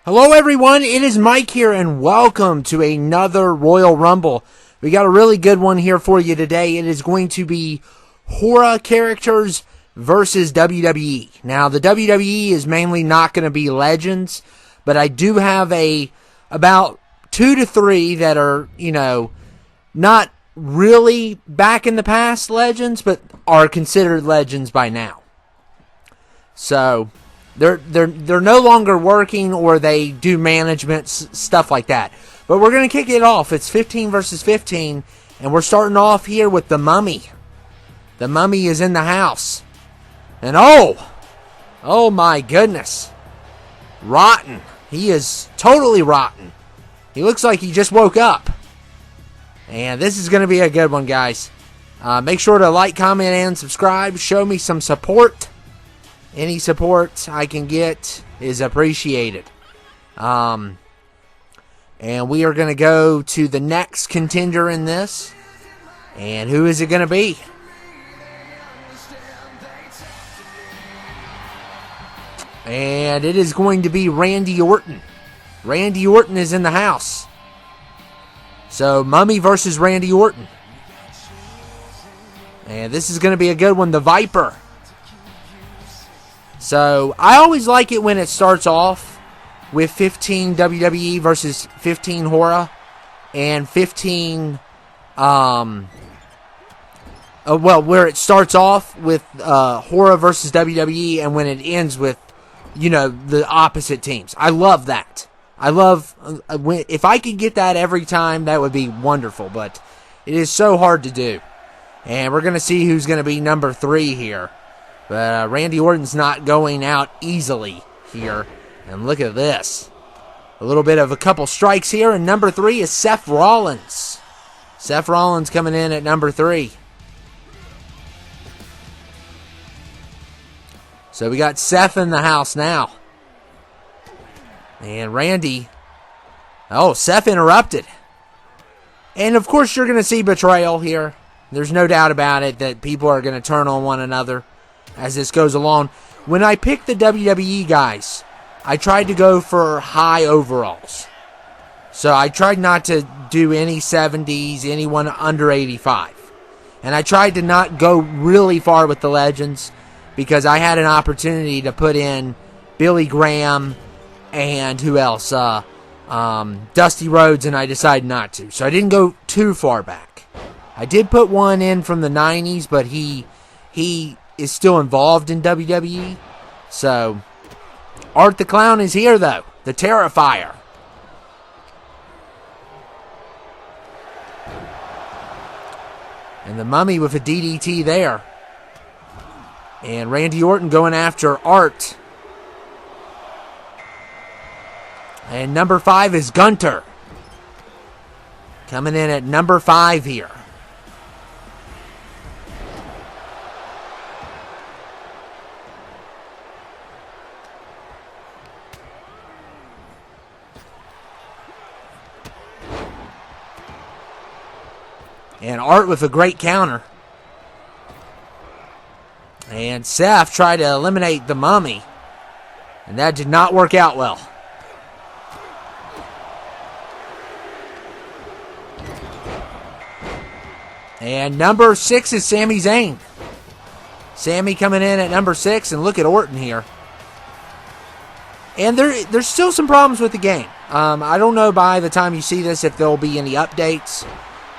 Hello everyone, it is Mike here and welcome to another Royal Rumble. We got a really good one here for you today. It is going to be horror characters versus WWE. Now the WWE is mainly not going to be legends, but I do have about 2 to 3 that are, not really back in the past legends, but are considered legends by now. So They're no longer working, or they do management, stuff like that. But we're going to kick it off. It's 15 versus 15, and we're starting off here with the Mummy. The Mummy is in the house. And oh my goodness. Rotten. He is totally rotten. He looks like he just woke up. And this is going to be a good one, guys. Make sure to like, comment, and subscribe. Show me some support. Any support I can get is appreciated. And we are going to go to the next contender in this. And who is it going to be? And it is going to be Randy Orton. Randy Orton is in the house. So, Mummy versus Randy Orton. And this is going to be a good one. The Viper. So, I always like it when it starts off with 15 WWE versus 15 horror and 15, where it starts off with horror versus WWE and when it ends with, the opposite teams. I love that. I love, if I could get that every time, that would be wonderful, but it is so hard to do. And we're going to see who's going to be number 3 here. But Randy Orton's not going out easily here. And look at this. A little bit of a couple strikes here. And number 3 is Seth Rollins. Seth Rollins coming in at number 3. So we got Seth in the house now. And Randy. Oh, Seth interrupted. And of course you're going to see betrayal here. There's no doubt about it that people are going to turn on one another as this goes along. When I picked the WWE guys, I tried to go for high overalls. So I tried not to do any 70s, anyone under 85. And I tried to not go really far with the legends because I had an opportunity to put in Billy Graham and who else? Dusty Rhodes, and I decided not to. So I didn't go too far back. I did put one in from the 90s, but he is still involved in WWE. So, Art the Clown is here, though. The Terrifier. And the Mummy with a DDT there. And Randy Orton going after Art. And number 5 is Gunter. Coming in at number 5 here. And Art with a great counter. And Seth tried to eliminate the Mummy. And that did not work out well. And number 6 is Sami Zayn. Sami coming in at number 6. And look at Orton here. And there's still some problems with the game. I don't know by the time you see this if there will be any updates.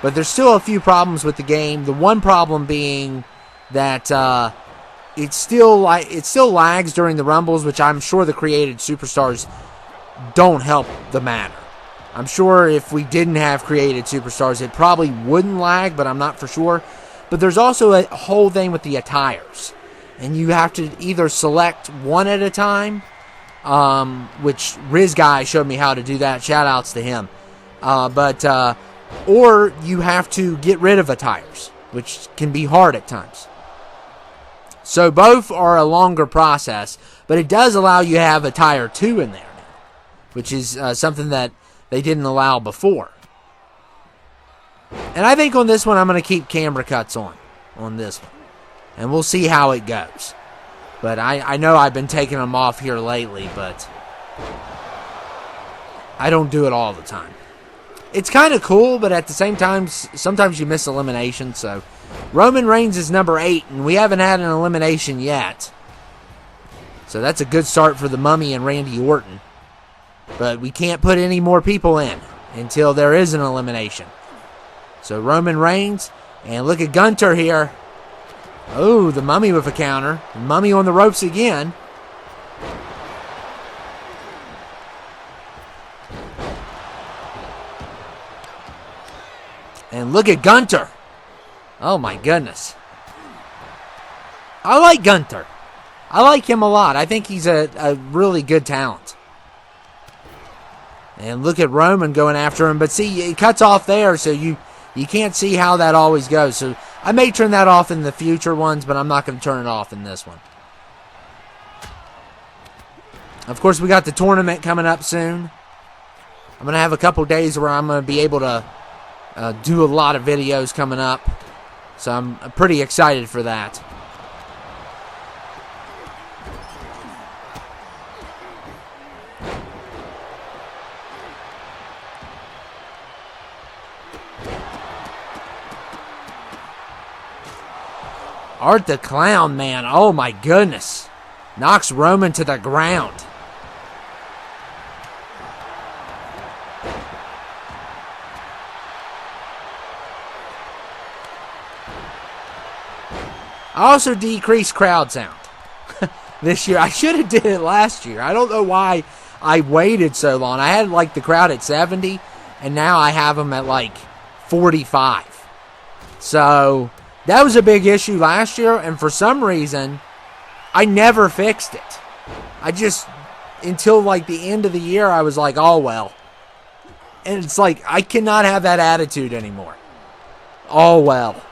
But there's still a few problems with the game. The one problem being that it still lags during the Rumbles, which I'm sure the created superstars don't help the matter. I'm sure if we didn't have created superstars, it probably wouldn't lag, but I'm not for sure. But there's also a whole thing with the attires. And you have to either select one at a time, which Riz Guy showed me how to do that. Shout outs to him. Or you have to get rid of attires, which can be hard at times. So both are a longer process, but it does allow you to have attire 2 in there now, which is something that they didn't allow before. And I think on this one I'm going to keep camera cuts on this one. And we'll see how it goes. But I know I've been taking them off here lately, but I don't do it all the time. It's kind of cool, but at the same time, sometimes you miss elimination. So Roman Reigns is number 8, and we haven't had an elimination yet. So that's a good start for the Mummy and Randy Orton. But we can't put any more people in until there is an elimination. So Roman Reigns, and look at Gunter here. Oh, the Mummy with a counter. The Mummy on the ropes again. And look at Gunter. Oh my goodness. I like Gunter. I like him a lot. I think he's a really good talent. And look at Roman going after him. But see, it cuts off there, so you can't see how that always goes. So I may turn that off in the future ones, but I'm not going to turn it off in this one. Of course, we got the tournament coming up soon. I'm going to have a couple days where I'm going to be able to do a lot of videos coming up. So I'm pretty excited for that. Art the Clown, man. Oh my goodness. Knocks Roman to the ground. I also decreased crowd sound this year. I should have did it last year. I don't know why I waited so long. I had like the crowd at 70, and now I have them at like 45. So that was a big issue last year, and for some reason, I never fixed it. I just, until like the end of the year, I was like, oh well. And it's like, I cannot have that attitude anymore. Oh well.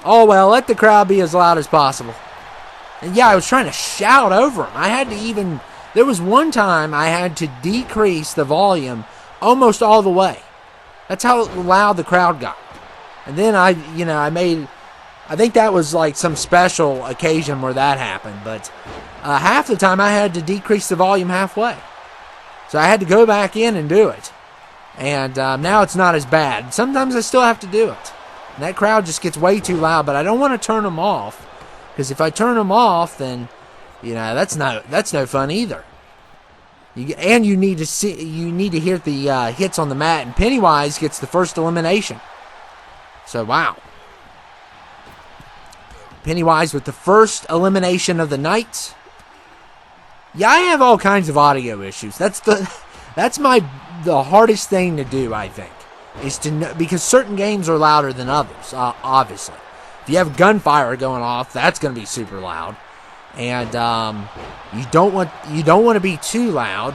Oh well, let the crowd be as loud as possible. And yeah, I was trying to shout over them. I had to even, there was one time I had to decrease the volume almost all the way. That's how loud the crowd got. And then I think that was like some special occasion where that happened. But half the time I had to decrease the volume halfway. So I had to go back in and do it. And now it's not as bad. Sometimes I still have to do it. And that crowd just gets way too loud, but I don't want to turn them off. Because if I turn them off, then, that's no fun either. You need to hear the hits on the mat, and Pennywise gets the first elimination. So, wow. Pennywise with the first elimination of the night. Yeah, I have all kinds of audio issues. That's the hardest thing to do, I think, is to know, because certain games are louder than others, obviously. If you have gunfire going off, that's going to be super loud. And you don't want to be too loud,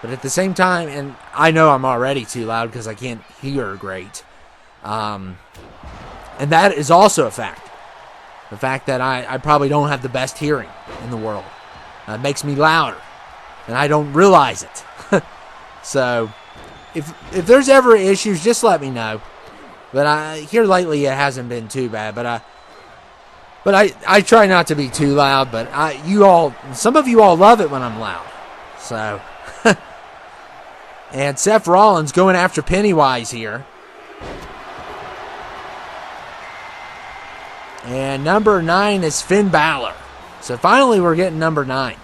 but at the same time, and I know I'm already too loud because I can't hear great. And that is also a fact. The fact that I probably don't have the best hearing in the world. It makes me louder, and I don't realize it. So, if there's ever issues, just let me know. But here lately it hasn't been too bad. But I try not to be too loud. But some of you all love it when I'm loud. So, and Seth Rollins going after Pennywise here. And number 9 is Finn Balor. So finally we're getting number 9.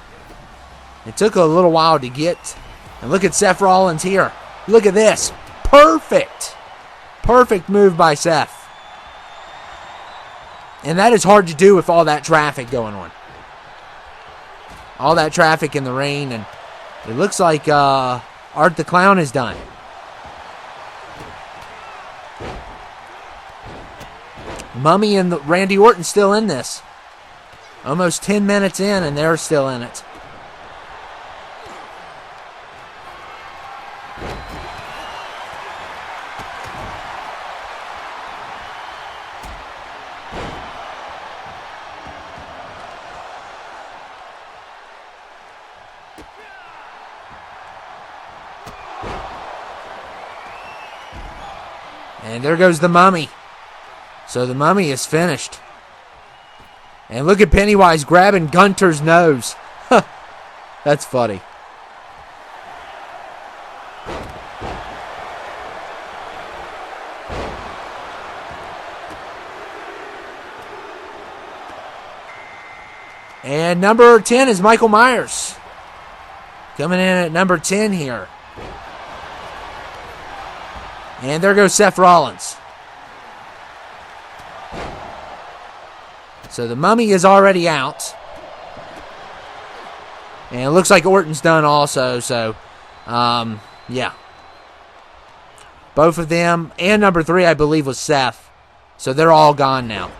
It took a little while to get. And look at Seth Rollins here. Look at this. Perfect. Perfect move by Seth. And that is hard to do with all that traffic going on. All that traffic in the rain. And it looks like Art the Clown is done. Mummy and Randy Orton still in this. Almost 10 minutes in, and they're still in it. And there goes the Mummy. So the Mummy is finished. And look at Pennywise grabbing Gunter's nose. That's funny. And number 10 is Michael Myers. Coming in at number 10 here. And there goes Seth Rollins. So the Mummy is already out. And it looks like Orton's done also. So, yeah. Both of them. And number 3, I believe, was Seth. So they're all gone now.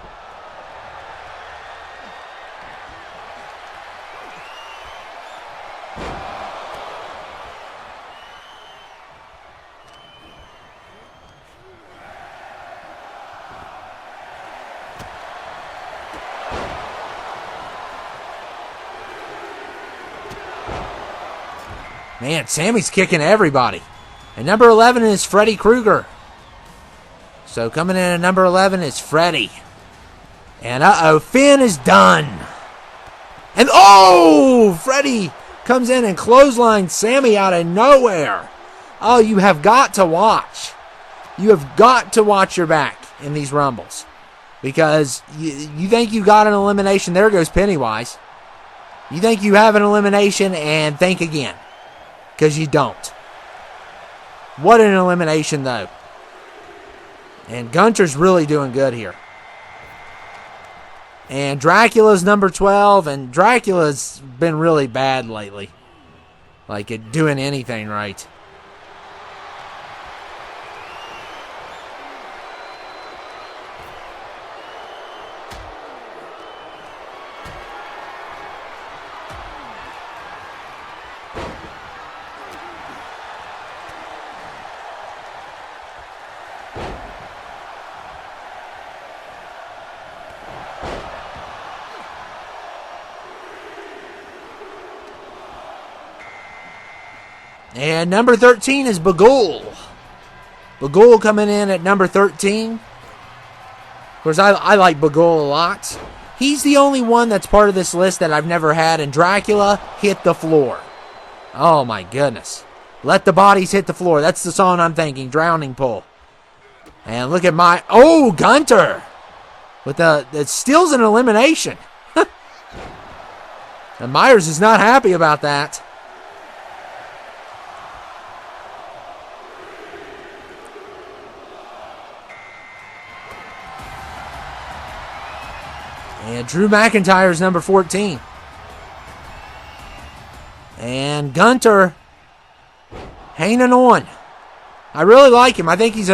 Man, Sammy's kicking everybody. And number 11 is Freddy Krueger. So coming in at number 11 is Freddy. And Finn is done. And Freddy comes in and clotheslines Sammy out of nowhere. Oh, you have got to watch. You have got to watch your back in these Rumbles. Because you think you got an elimination. There goes Pennywise. You think you have an elimination and think again. Because you don't. What an elimination, though. And Gunter's really doing good here. And Dracula's number 12. And Dracula's been really bad lately. Like, at doing anything right. And number 13 is Bagul. Bagul coming in at number 13. Of course, I like Bagul a lot. He's the only one that's part of this list that I've never had. And Dracula hit the floor. Oh, my goodness. Let the bodies hit the floor. That's the song I'm thinking. Drowning Pool. And look at my... Oh, Gunter. With that steals an elimination. And Myers is not happy about that. And Drew McIntyre's number 14. And Gunter hanging on. I really like him. I think he's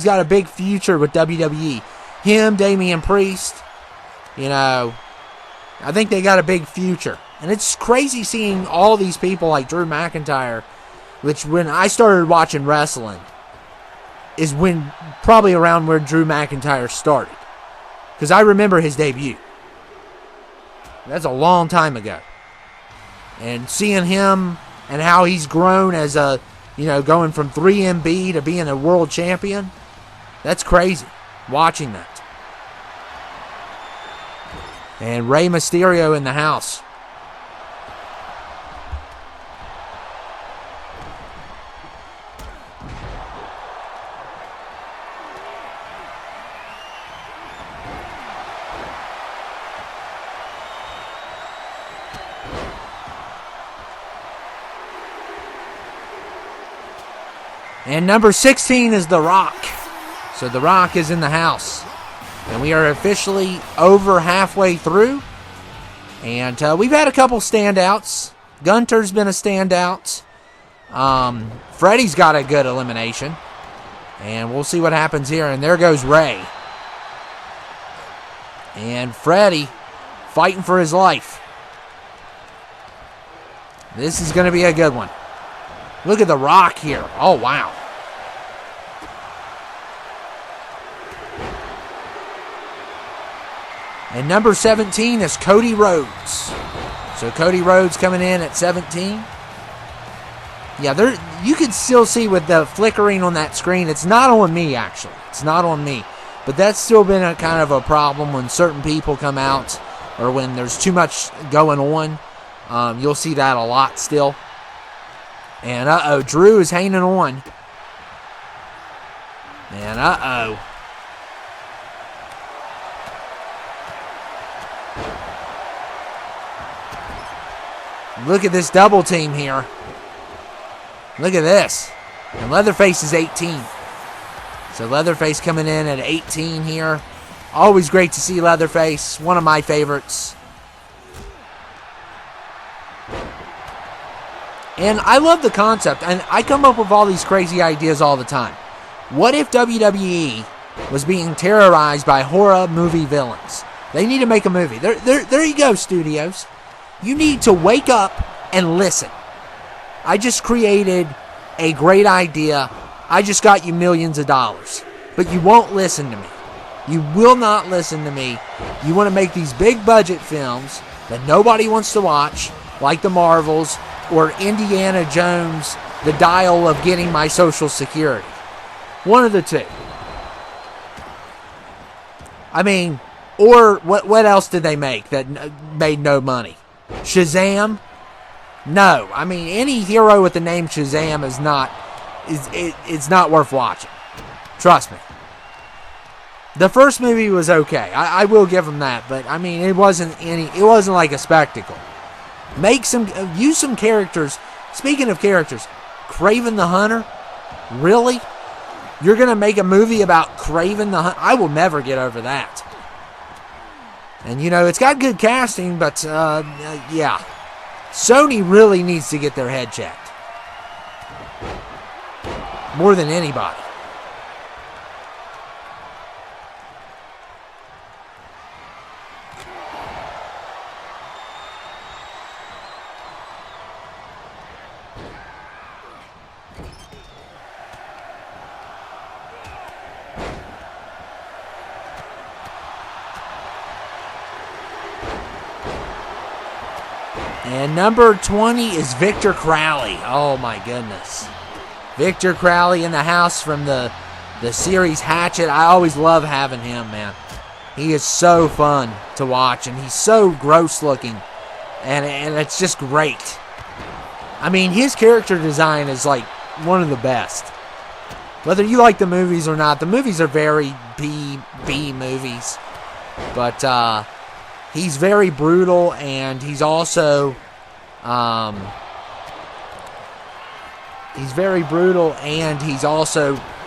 got a big future with WWE. Him, Damian Priest, I think they got a big future. And it's crazy seeing all these people like Drew McIntyre, which when I started watching wrestling is when probably around where Drew McIntyre started. Because I remember his debut. That's a long time ago. And seeing him and how he's grown as going from 3MB to being a world champion, that's crazy. Watching that. And Rey Mysterio in the house. And number 16 is The Rock. So The Rock is in the house. And we are officially over halfway through. And we've had a couple standouts. Gunter's been a standout. Freddy's got a good elimination. And we'll see what happens here. And there goes Ray. And Freddy fighting for his life. This is going to be a good one. Look at The Rock here. Oh, wow. And number 17 is Cody Rhodes. So Cody Rhodes coming in at 17. Yeah, you can still see with the flickering on that screen. It's not on me, actually. It's not on me. But that's still been a kind of a problem when certain people come out or when there's too much going on. You'll see that a lot still. And Drew is hanging on. And Look at this double team here. Look at this. And Leatherface is 18. So Leatherface coming in at 18 here. Always great to see Leatherface. One of my favorites. And I love the concept. And I come up with all these crazy ideas all the time. What if WWE was being terrorized by horror movie villains? They need to make a movie. There you go, studios. You need to wake up and listen. I just created a great idea. I just got you millions of dollars. But you won't listen to me. You will not listen to me. You want to make these big budget films that nobody wants to watch, like the Marvels or Indiana Jones, the Dial of Getting My Social Security. One of the two. I mean, or what else did they make that made no money? Shazam? No. I mean, any hero with the name Shazam it's not worth watching. Trust me. The first movie was okay. I will give them that, but I mean, it wasn't like a spectacle. Use some characters. Speaking of characters, Kraven the Hunter? Really? You're going to make a movie about Kraven the Hunter? I will never get over that. And, it's got good casting, but, yeah. Sony really needs to get their head checked. More than anybody. And number 20 is Victor Crowley. Oh, my goodness. Victor Crowley in the house from the series Hatchet. I always love having him, man. He is so fun to watch, and he's so gross looking. And it's just great. I mean, his character design is like one of the best. Whether you like the movies or not, the movies are very B movies. But he's very brutal, and he's also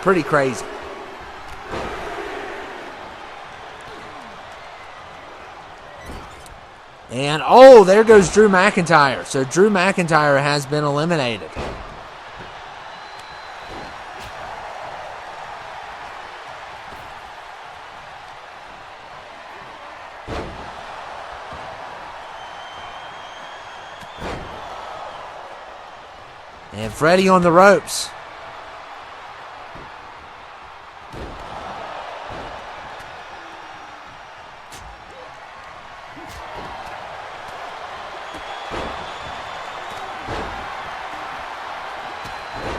pretty crazy. And there goes Drew McIntyre. So Drew McIntyre has been eliminated. And Freddie on the ropes.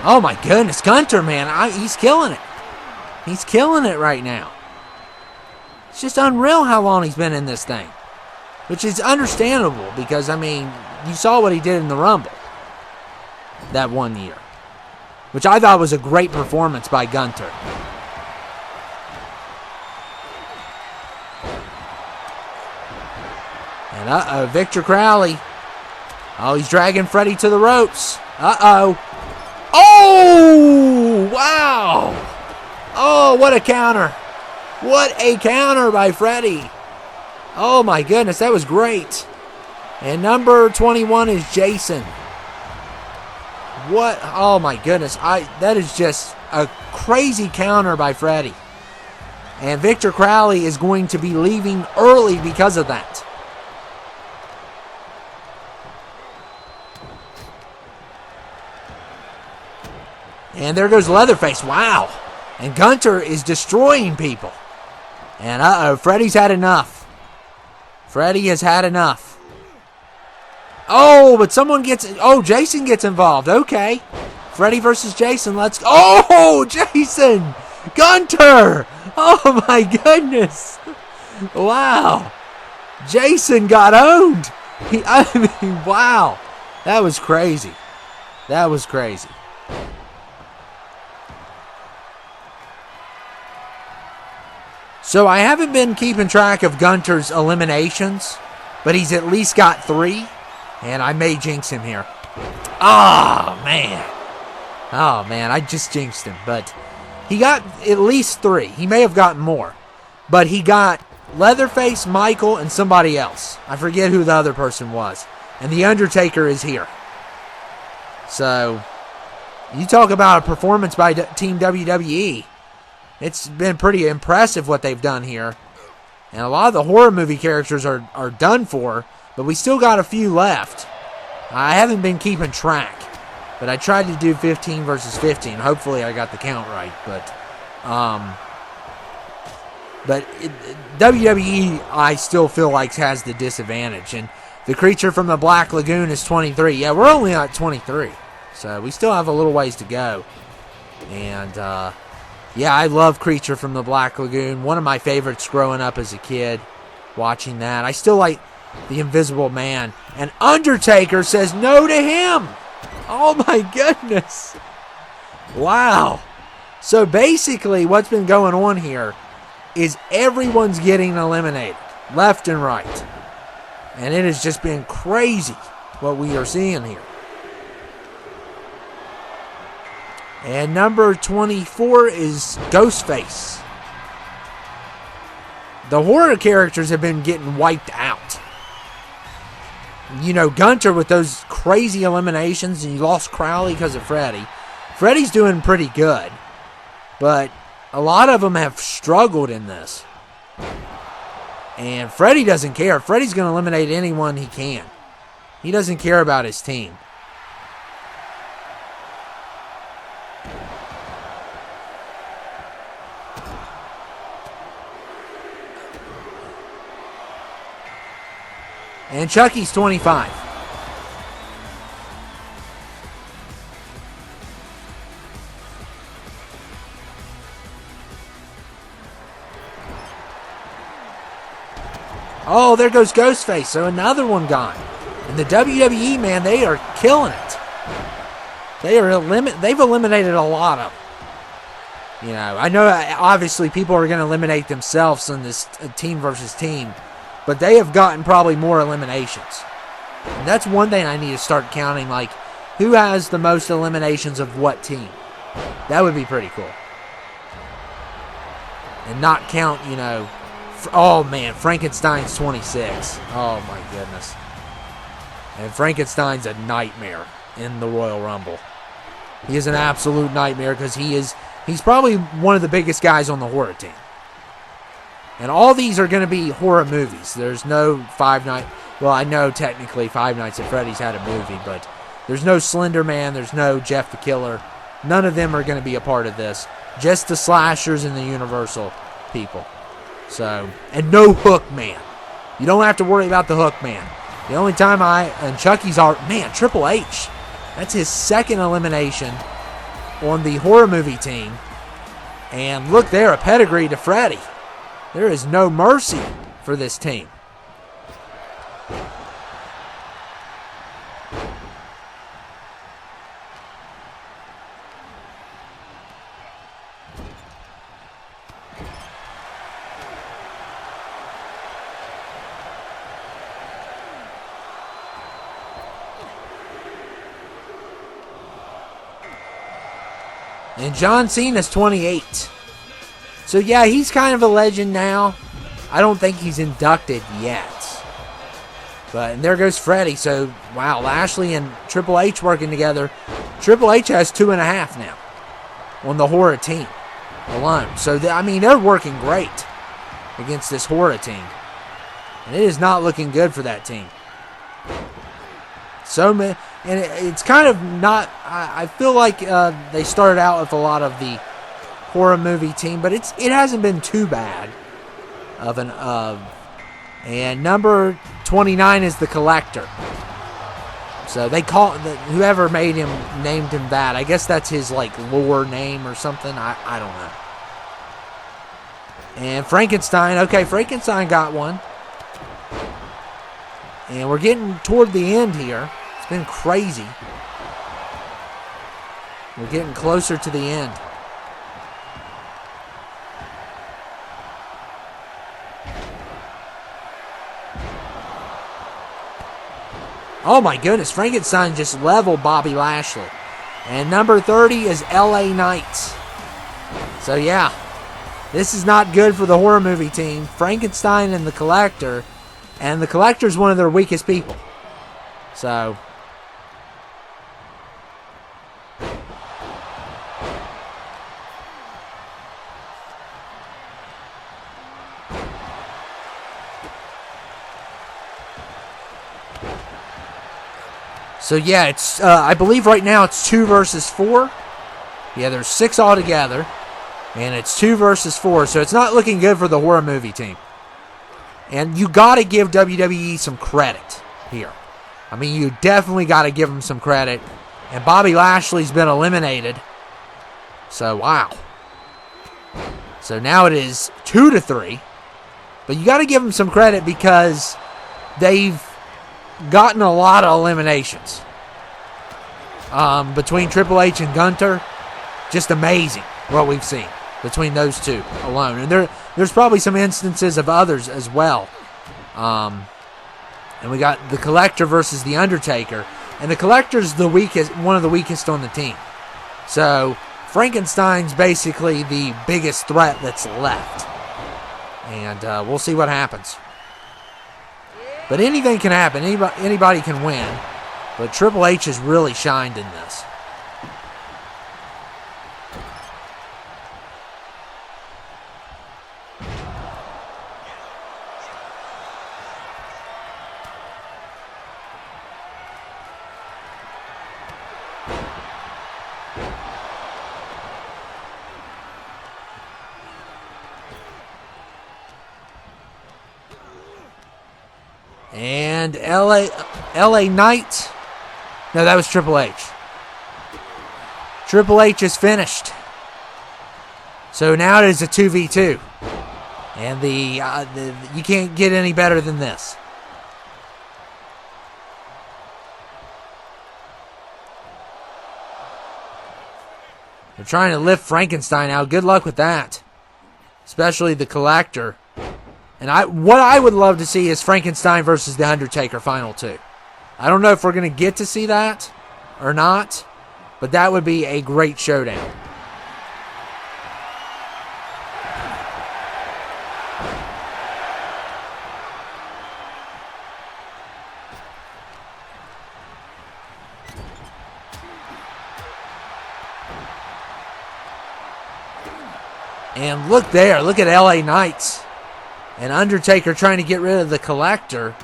Oh my goodness, Gunter, man, he's killing it. He's killing it right now. It's just unreal how long he's been in this thing. Which is understandable because, I mean, you saw what he did in the Rumble that one year. Which I thought was a great performance by Gunter. And Victor Crowley. Oh, he's dragging Freddie to the ropes. Oh, wow. Oh, what a counter. What a counter by Freddie. Oh, my goodness, that was great. And number 21 is Jason. What? Oh, my goodness. That is just a crazy counter by Freddie. And Victor Crowley is going to be leaving early because of that. And there goes Leatherface. Wow. And Gunter is destroying people. And Freddie's had enough. Freddie has had enough. Oh, but Jason gets involved. Okay. Freddie versus Jason. Let's go. Oh, Jason. Gunter. Oh, my goodness. Wow. Jason got owned. Wow. That was crazy. That was crazy. So I haven't been keeping track of Gunter's eliminations, but he's at least got 3. And I may jinx him here. Oh, man. Oh, man, I just jinxed him. But he got at least 3. He may have gotten more. But he got Leatherface, Michael, and somebody else. I forget who the other person was. And The Undertaker is here. So, you talk about a performance by Team WWE. It's been pretty impressive what they've done here. And a lot of the horror movie characters are done for, but we still got a few left. I haven't been keeping track, but I tried to do 15 versus 15. Hopefully I got the count right, but WWE, I still feel like has the disadvantage. And the Creature from the Black Lagoon is 23. Yeah, we're only at 23, so we still have a little ways to go. And yeah, I love Creature from the Black Lagoon. One of my favorites growing up as a kid, watching that. I still like the Invisible Man. And Undertaker says no to him. Oh my goodness. Wow. So basically what's been going on here is everyone's getting eliminated, left and right. And it has just been crazy what we are seeing here. And number 24 is Ghostface. The horror characters have been getting wiped out. You know, Gunter with those crazy eliminations, and you lost Crowley because of Freddy. Freddy's doing pretty good, but a lot of them have struggled in this. And Freddy doesn't care. Freddy's going to eliminate anyone he can. He doesn't care about his team. And Chucky's 25. Oh, there goes Ghostface. So another one gone. And the WWE, man, they are killing it. They've eliminated a lot of them. You know, I know obviously people are going to eliminate themselves in this team versus team. But they have gotten probably more eliminations. And that's one thing I need to start counting, like, who has the most eliminations of what team? That would be pretty cool. And not count, you know, oh man, Frankenstein's 26. Oh my goodness. And Frankenstein's a nightmare in the Royal Rumble. He is an absolute nightmare because he's probably one of the biggest guys on the horror team. And all these are going to be horror movies. There's no Five Nights... Well, I know technically Five Nights at Freddy's had a movie, but there's no Slender Man. There's no Jeff the Killer. None of them are going to be a part of this. Just the slashers and the Universal people. So, and no Hook Man. You don't have to worry about the Hook Man. The only time and Chucky's man, Triple H. That's his second elimination on the horror movie team. And look there, a pedigree to Freddy. There is no mercy for this team. And John Cena's 28. So yeah, he's kind of a legend now. I don't think he's inducted yet. But and there goes Freddy. So wow, Lashley and Triple H working together. Triple H has 2.5 now on the horror team alone. So I mean, they're working great against this horror team, and it is not looking good for that team. So many, and it's kind of not. I feel like they started out with a lot of the horror movie team, but it hasn't been too bad of an and number 29 is the Collector. So they call whoever made him named him that. I guess that's his like lore name or something. I don't know. And Frankenstein. Okay, Frankenstein got one. And we're getting toward the end here. It's been crazy. We're getting closer to the end. Oh my goodness, Frankenstein just leveled Bobby Lashley. And number 30 is LA Knight. So yeah, this is not good for the horror movie team. Frankenstein and the Collector. And the Collector's one of their weakest people. So yeah, it's I believe right now it's 2 versus 4. Yeah, there's 6 altogether. And it's 2 versus 4, so it's not looking good for the horror movie team. And you got to give WWE some credit here. I mean, you definitely got to give them some credit. And Bobby Lashley's been eliminated. So, wow. So now it is 2-3. But you got to give them some credit because they've gotten a lot of eliminations. Between Triple H and Gunther, just amazing what we've seen between those two alone. And there's probably some instances of others as well. And we got the Collector versus the Undertaker. And the Collector's the weakest, one of the weakest on the team. So Frankenstein's basically the biggest threat that's left. And we'll see what happens. But anything can happen. Anybody can win. But Triple H has really shined in this. And LA Knight. No, that was Triple H. Triple H is finished. So now it is a 2v2. And you can't get any better than this. They're trying to lift Frankenstein out. Good luck with that. Especially the Collector. And what I would love to see is Frankenstein versus The Undertaker Final 2. I don't know if we're going to get to see that or not, but that would be a great showdown. And look there. Look at LA Knights. And Undertaker trying to get rid of the Collector.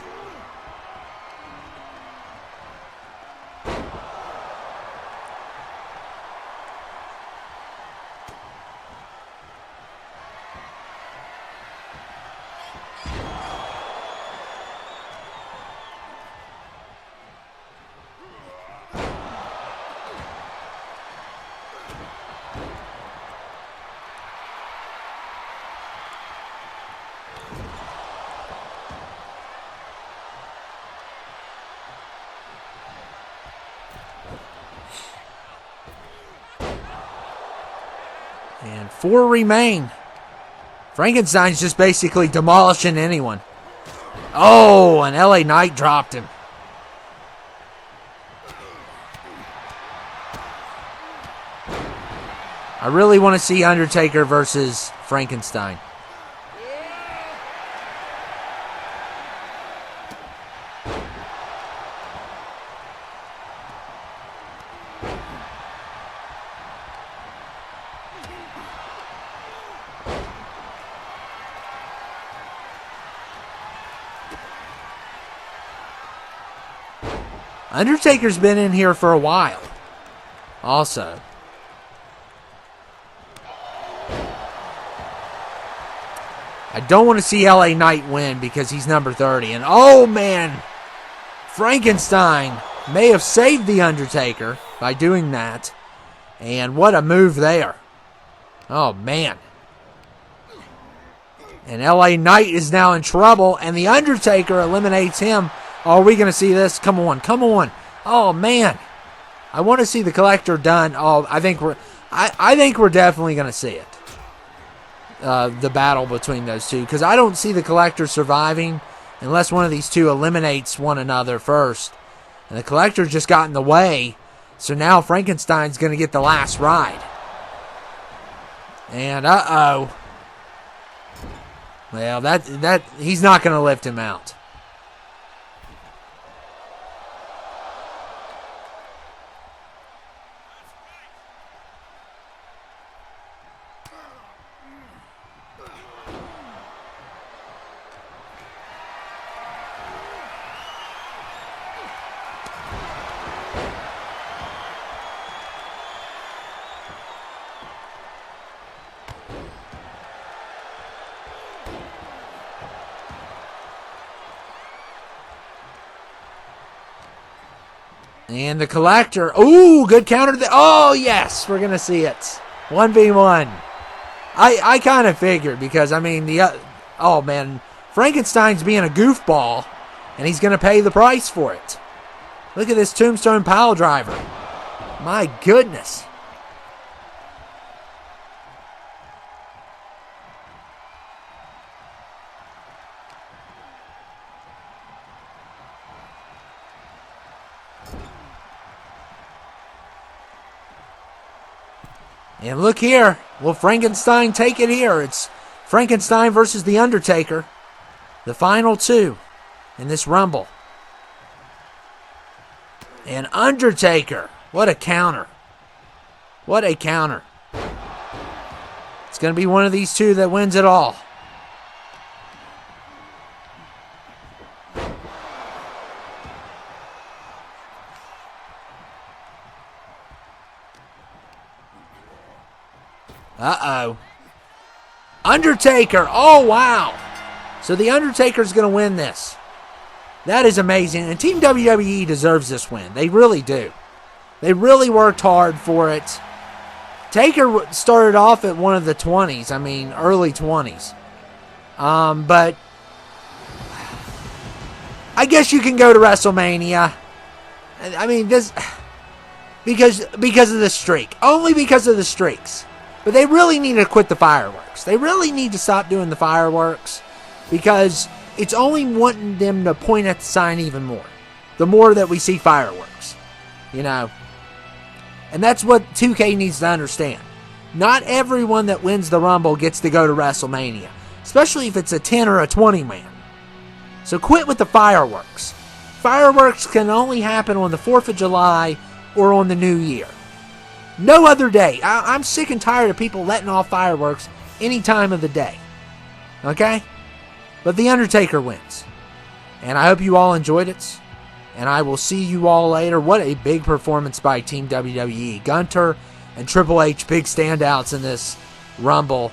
And 4 remain. Frankenstein's just basically demolishing anyone. Oh, and LA Knight dropped him. I really want to see Undertaker versus Frankenstein. Undertaker's been in here for a while. Also. I don't want to see LA Knight win because he's number 30. And oh man, Frankenstein may have saved The Undertaker by doing that. And what a move there. Oh man. And LA Knight is now in trouble. And The Undertaker eliminates him. Oh, are we going to see this? Come on, come on. Oh, man. I want to see the Collector done. Oh, I think we're definitely going to see it. The battle between those two. Because I don't see the Collector surviving unless one of these two eliminates one another first. And the Collector just got in the way. So now Frankenstein's going to get the last ride. And uh-oh. Well, that he's not going to lift him out. And the Collector. Ooh, good counter. Oh, yes. We're going to see it. 1v1. I kind of figured because, I mean, oh, man. Frankenstein's being a goofball, and he's going to pay the price for it. Look at this tombstone pile driver. My goodness. And look here. Will Frankenstein take it here? It's Frankenstein versus The Undertaker. The final two in this Rumble. And Undertaker. What a counter. What a counter. It's going to be one of these two that wins it all. Uh-oh. Undertaker. Oh, wow. So The Undertaker's going to win this. That is amazing. And Team WWE deserves this win. They really do. They really worked hard for it. Taker started off at one of the 20s. I mean, early 20s. But I guess you can go to WrestleMania. I mean, this because of the streak. Only because of the streaks. But they really need to quit the fireworks. They really need to stop doing the fireworks because it's only wanting them to point at the sign even more. The more that we see fireworks, you know. And that's what 2K needs to understand. Not everyone that wins the Rumble gets to go to WrestleMania, especially if it's a 10 or a 20 man. So quit with the fireworks. Fireworks can only happen on the 4th of July or on the New Year. No other day. I'm sick and tired of people letting off fireworks any time of the day. Okay? But The Undertaker wins. And I hope you all enjoyed it. And I will see you all later. What a big performance by Team WWE. Gunter and Triple H, big standouts in this Rumble.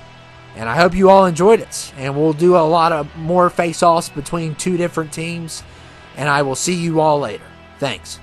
And I hope you all enjoyed it. And we'll do a lot of more face-offs between two different teams. And I will see you all later. Thanks.